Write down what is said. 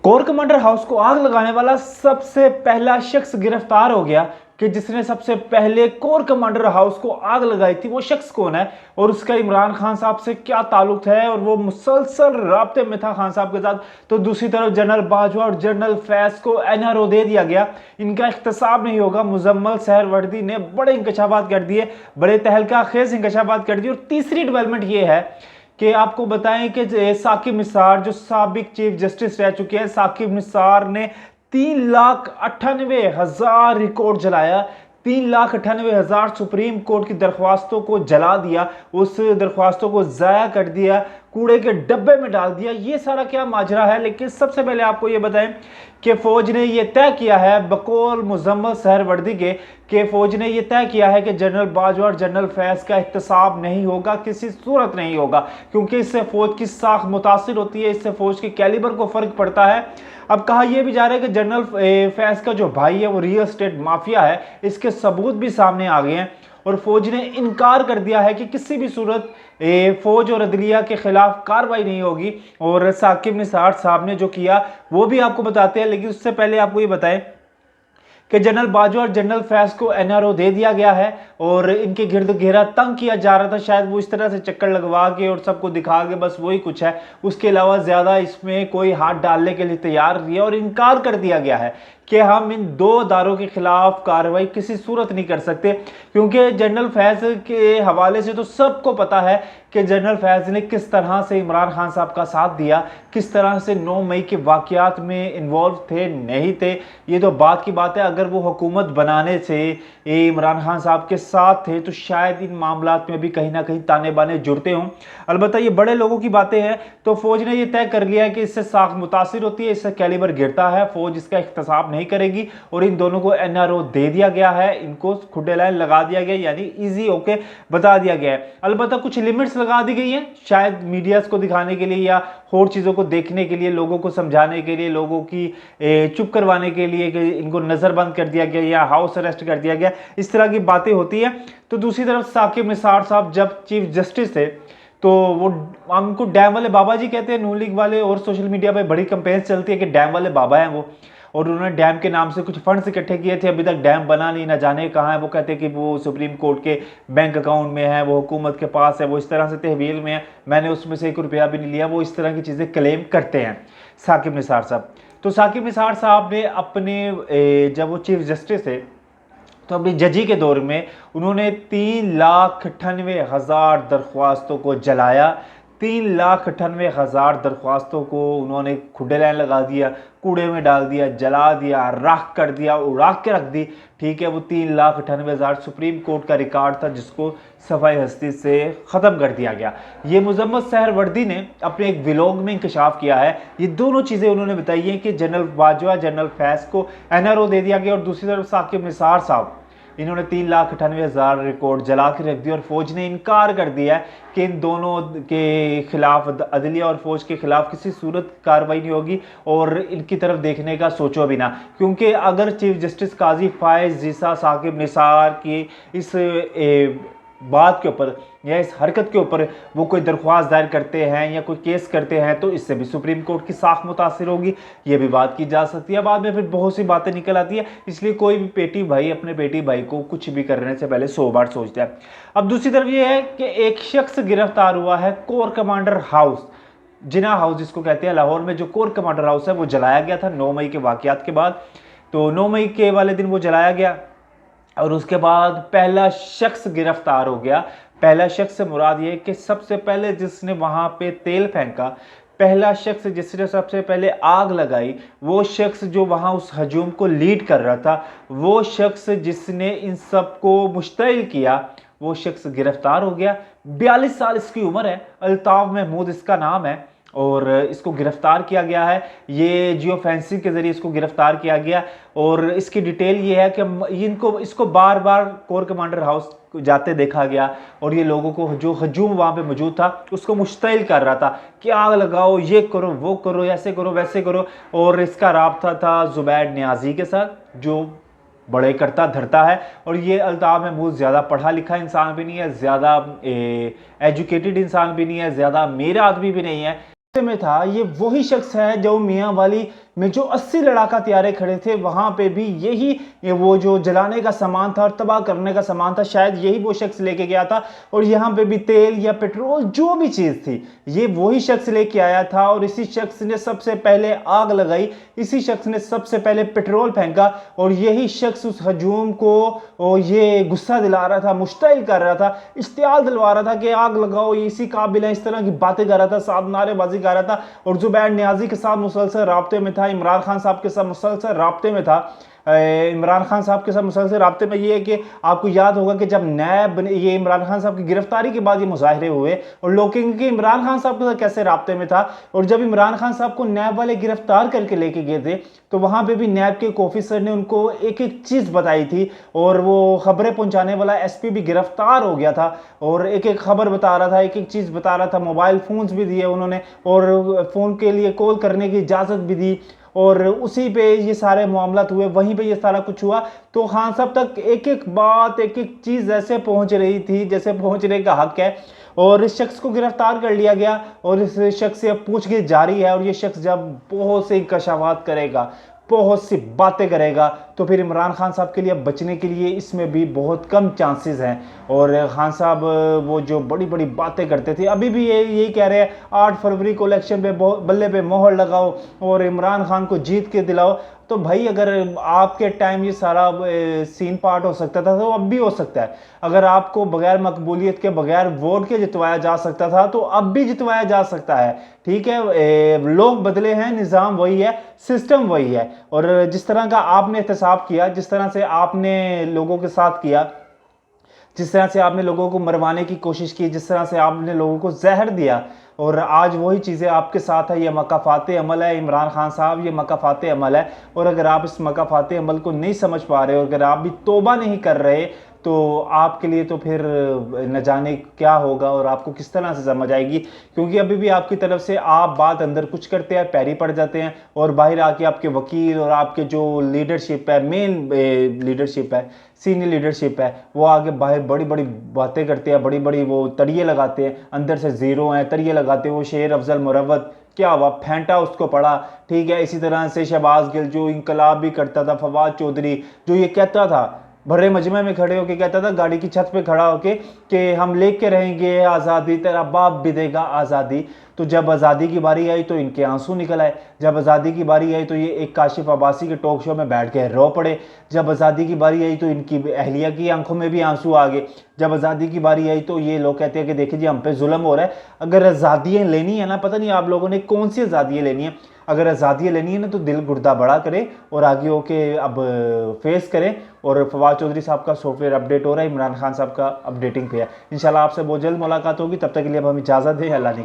Core commander house को आग लगाने वाला सबसे पहला शख्स गिरफ्तार हो गया कि जिसने सबसे पहले कोर कमांडर हाउस को आग लगाई थी। वो शख्स कौन है और उसका इमरान खान साहब से क्या ताल्लुक है और वो मुसलसल राब्ते में था खान साहब के साथ। तो दूसरी तरफ जनरल बाजवा और जनरल फैज को एनआरओ दे दिया गया। इनका इख्तिसाब नहीं होगा। मुजम्मल सहरवर्दी ने बड़े इंकशाफात कर दिए, बड़े तहलका खेज इंकशाफात कर दिए। और तीसरी डेवलपमेंट ये है कि आपको बताएं कि साकिब निसार जो साबिक चीफ जस्टिस रह चुके हैं, साकिब निसार ने 3,98,000 रिकॉर्ड जलाया। 3,98,000 सुप्रीम कोर्ट की दरख्वास्तों को जला दिया, उस दरख्वास्तों को ज़ाया कर दिया, कूड़े के डब्बे में डाल दिया। ये सारा क्या माजरा है। लेकिन सबसे पहले आपको ये बताएं कि फौज ने ये तय किया है बकौल मुजम्मल सहरवर्दी के फौज ने ये तय किया है कि जनरल बाजवा और जनरल फैज का इख्तिसाब नहीं होगा, किसी सूरत नहीं होगा, क्योंकि इससे फौज की साख मुतासिर होती है, इससे फौज के कैलिबर को फर्क पड़ता है। अब कहा यह भी जा रहा है कि जनरल फैज का जो भाई है वो रियल एस्टेट माफिया है। इसके सबूत भी सामने आ गए हैं और फौज ने इनकार कर दिया है कि किसी भी सूरत फौज और अदलिया के खिलाफ कार्रवाई नहीं होगी। और साकिब निसार साहब ने जो किया वो भी आपको बताते हैं, लेकिन उससे पहले आपको ये बताएं कि जनरल बाजवा और जनरल फैज को एनआरओ दे दिया गया है और इनके गिर्द घेरा तंग किया जा रहा था। शायद वो इस तरह से चक्कर लगवा के और सबको दिखा के बस वही कुछ है, उसके अलावा ज्यादा इसमें कोई हाथ डालने के लिए तैयार नहीं है। और इनकार कर दिया गया है कि हम इन दो अदारों के खिलाफ कार्रवाई किसी सूरत नहीं कर सकते, क्योंकि जनरल फैज के हवाले से तो सबको पता है कि जनरल फैज ने किस तरह से इमरान खान साहब का साथ दिया, किस तरह से 9 मई के वाकयात में इन्वॉल्व थे नहीं थे। ये तो बात की बात है। अगर वो हुकूमत बनाने से इमरान खान साहब के साथ थे तो शायद इन मामलात में भी कहीं ना कहीं ताने बाने जुड़ते हों। अलबत्ता ये बड़े लोगों की बातें हैं। तो फौज ने ये तय कर लिया है कि इससे साख मुतासिर होती है, इससे कैलिबर गिरता है, फौज इसका इख्तिसाब नहीं करेगी। और इन दोनों को एनआरओ दे दिया गया है, इनको खुडे लाइन लगा दिया गया, यानी इजी होके बता दिया गया है। अलबत्ता कुछ लिमिट्स लगा दी गई हैं, शायद मीडिया को दिखाने के लिए या और चीज़ों को देखने के लिए, लोगों को समझाने के लिए, लोगों की चुप करवाने के लिए कि इनको नज़रबंद कर दिया गया या हाउस अरेस्ट कर दिया गया, इस तरह की बातें होती है। तो दूसरी तरफ साकिब निसार साहब जब चीफ जस्टिस थे तो वो हमको डैम वाले बाबा जी कहते हैं, नून लीग वाले, और सोशल मीडिया पे बड़ी कंपेन चलती है कि डैम वाले बाबा हैं वो, और उन्होंने डैम के नाम से कुछ फंड्स इकट्ठे किए थे। अभी तक डैम बना नहीं, ना जाने कहाँ है। वो कहते हैं कि वो सुप्रीम कोर्ट के बैंक अकाउंट में है, वो हुकूमत के पास है, वो इस तरह से तहवील में है, मैंने उसमें से 1 रुपया भी नहीं लिया। वो इस तरह की चीज़ें क्लेम करते हैं साकिब निसार साहब। तो साकिब निसार साहब ने अपने जब वो चीफ जस्टिस थे तो अपनी जजी के दौर में उन्होंने 3,98,000 दरख्वास्तों को जलाया। 3,98,000 दरख्वास्तों को उन्होंने खुडे लाइन लगा दिया, कूड़े में डाल दिया, जला दिया, राख कर दिया, उड़ा के रख दी। ठीक है, वो 3,98,000 सुप्रीम कोर्ट का रिकॉर्ड था जिसको सफाई हस्ती से ख़त्म कर दिया गया। ये मुजम्मल सहरवर्दी ने अपने एक व्लॉग में इंकशाफ किया है। ये दोनों चीज़ें उन्होंने बताई हैं कि जनरल बाजवा, जनरल फैज को एनआरओ दे दिया गया और दूसरी तरफ साकिब निसार साहब, इन्होंने 3,98,000 रिकॉर्ड जला के रख दिया। और फौज ने इनकार कर दिया है कि इन दोनों के खिलाफ, अदलिया और फौज के खिलाफ, किसी सूरत कार्रवाई नहीं होगी और इनकी तरफ देखने का सोचो भी ना। क्योंकि अगर चीफ जस्टिस काजी फायज जीसा साकिब निसार की इस बात के ऊपर या इस हरकत के ऊपर वो कोई दरख्वास्त दायर करते हैं या कोई केस करते हैं तो इससे भी सुप्रीम कोर्ट की साख मुतासिर होगी, ये भी बात की जा सकती है। बाद में फिर बहुत सी बातें निकल आती है। इसलिए कोई भी बेटी भाई अपने बेटी भाई को कुछ भी करने से पहले 100 बार सोचता है। अब दूसरी तरफ ये है कि एक शख्स गिरफ्तार हुआ है कोर कमांडर हाउस, जिना हाउस जिसको कहते हैं, लाहौर में जो कोर कमांडर हाउस है वो जलाया गया था 9 मई के वाकयात के बाद। तो 9 मई के वाले दिन वो जलाया गया और उसके बाद पहला शख्स गिरफ्तार हो गया। पहला शख्स से मुराद ये कि सबसे पहले जिसने वहां पे तेल फेंका, पहला शख्स जिसने सबसे पहले आग लगाई, वो शख्स जो वहां उस हजूम को लीड कर रहा था, वो शख्स जिसने इन सब को मुश्तइल किया, वो शख्स गिरफ्तार हो गया। 42 साल इसकी उम्र है, अल्ताफ महमूद इसका नाम है और इसको गिरफ्तार किया गया है। ये जियो फेंसिंग के जरिए इसको गिरफ्तार किया गया और इसकी डिटेल ये है कि इसको बार बार कोर कमांडर हाउस जाते देखा गया और ये लोगों को, जो हजूम वहाँ पे मौजूद था, उसको मुश्तइल कर रहा था कि आग लगाओ, ये करो, वो करो, ऐसे करो, वैसे करो। और इसका राब्ता था जुबैर नियाजी के साथ जो बड़े करता धरता है। और ये अल्ताफ महमूद ज़्यादा पढ़ा लिखा इंसान भी नहीं है, ज़्यादा एजुकेटेड इंसान भी नहीं है, ज़्यादा मेरा आदमी भी नहीं है। में था ये वही शख्स है जो मियाँ वाली में जो 80 लड़ाका तैयारे खड़े थे, वहां पे भी यही वो जो जलाने का सामान था और तबाह करने का सामान था, शायद यही वो शख्स लेके गया था। और यहाँ पे भी तेल या पेट्रोल जो भी चीज थी, ये वही शख्स लेके आया था। और इसी शख्स ने सबसे पहले आग लगाई, इसी शख्स ने सबसे पहले पेट्रोल फेंका, और यही शख्स उस हजूम को ये गुस्सा दिला रहा था, मुश्तइल कर रहा था, इश्तियाल दिलवा रहा था कि आग लगाओ, ये इसी काबिल है, इस तरह की बातें कर रहा था, साथ नारेबाजी कर रहा था। और जुबैर नियाजी के साथ मुसलसल राब्ते में था, इमरान खान साहब के साथ मुसलसल राब्ते में था। इमरान खान साहब के साथ मुसलसल राब्ते में ये है कि आपको याद होगा कि जब नैब ये इमरान खान साहब की गिरफ्तारी के बाद ये मुजाहरे हुए, और लोग कहेंगे कि इमरान खान साहब के साथ कैसे राब्ते में था। और जब इमरान खान साहब को नैब वाले गिरफ्तार करके लेके गए थे, तो वहां पे भी नैब के एक ऑफिसर ने उनको एक एक चीज बताई थी, और वो खबरें पहुंचाने वाला एसपी भी गिरफ्तार हो गया था, और एक एक खबर बता रहा था, एक एक चीज बता रहा था। मोबाइल फोन्स भी दिए उन्होंने, और फोन के लिए कॉल करने की इजाजत भी दी, और उसी पे ये सारे मामलात हुए, वहीं पे ये सारा कुछ हुआ। तो खान साहब तक एक एक बात, एक एक चीज ऐसे पहुंच रही थी जैसे पहुंचने का हक है। और इस शख्स को गिरफ्तार कर लिया गया, और इस शख्स से अब पूछगिछ जारी है। और ये शख्स जब बहुत से इंकशाफात करेगा, बहुत सी बातें करेगा, तो फिर इमरान खान साहब के लिए बचने के लिए इसमें भी बहुत कम चांसेस हैं। और खान साहब वो जो बड़ी बड़ी बातें करते थे, अभी भी यही कह रहे हैं 8 फरवरी को इलेक्शन पे बल्ले पे मोहर लगाओ और इमरान खान को जीत के दिलाओ। तो भाई अगर आपके टाइम ये सारा सीन पार्ट हो सकता था, तो अब भी हो सकता है। अगर आपको बगैर मकबूलियत के, बगैर वोट के जितवाया जा सकता था, तो अब भी जितवाया जा सकता है। ठीक है, लोग बदले हैं, निज़ाम वही है, सिस्टम वही है। और जिस तरह का आपने एहतसाब किया, जिस तरह से आपने लोगों के साथ किया, जिस तरह से आपने लोगों को मरवाने की कोशिश की, जिस तरह से आपने लोगों को जहर दिया, और आज वही चीज़ें आपके साथ है। ये मकाफात अमल है इमरान खान साहब, ये मकाफात अमल है। और अगर आप इस मकाफात अमल को नहीं समझ पा रहे हो, अगर आप भी तौबा नहीं कर रहे, तो आपके लिए तो फिर न जाने क्या होगा और आपको किस तरह से समझ आएगी। क्योंकि अभी भी आपकी तरफ से आप बात अंदर कुछ करते हैं, पैरी पड़ जाते हैं, और बाहर आके आपके वकील और आपके जो लीडरशिप है, मेन लीडरशिप है, सीनियर लीडरशिप है, वो आगे बाहर बड़ी बड़ी बातें करते हैं, बड़ी बड़ी वो तड़िए लगाते हैं, अंदर से जीरो हैं, तड़िए लगाते हैं। वो शेर अफजल मुरव्वत क्या हुआ, फेंटा उसको पड़ा। ठीक है, इसी तरह से शहबाज गिल जो इनकलाब भी करता था, फवाद चौधरी जो ये कहता था, भरे मजमे में खड़े होके कहता था, गाड़ी की छत पे खड़ा होके, कि हम लेके रहेंगे आज़ादी, तेरा बाप भी देगा आज़ादी। तो जब आज़ादी की बारी आई तो इनके आंसू निकल आए। जब आज़ादी की बारी आई तो ये एक काशिफ अब्बासी के टॉक शो में बैठ के रो पड़े। जब आज़ादी की बारी आई तो इनकी अहलिया की आंखों में भी आंसू आ गए। जब आज़ादी की बारी आई तो ये लोग कहते हैं कि देखिए जी हम पे जुल्म हो रहा है। अगर आज़ादियाँ लेनी है ना, पता नहीं आप लोगों ने कौन सी आज़ादियाँ लेनी है, अगर आज़ादियाँ लेनी है ना, तो दिल गुर्दा बड़ा करें और आगे होके अब फेस करें। और फवाद चौधरी साहब का सॉफ्टवेयर अपडेट हो रहा है, इमरान खान साहब का अपडेटिंग पे है। इंशाल्लाह आपसे बहुत जल्द मुलाकात होगी, तब तक के लिए अब हम इजाज़त दें। अल्लाह ने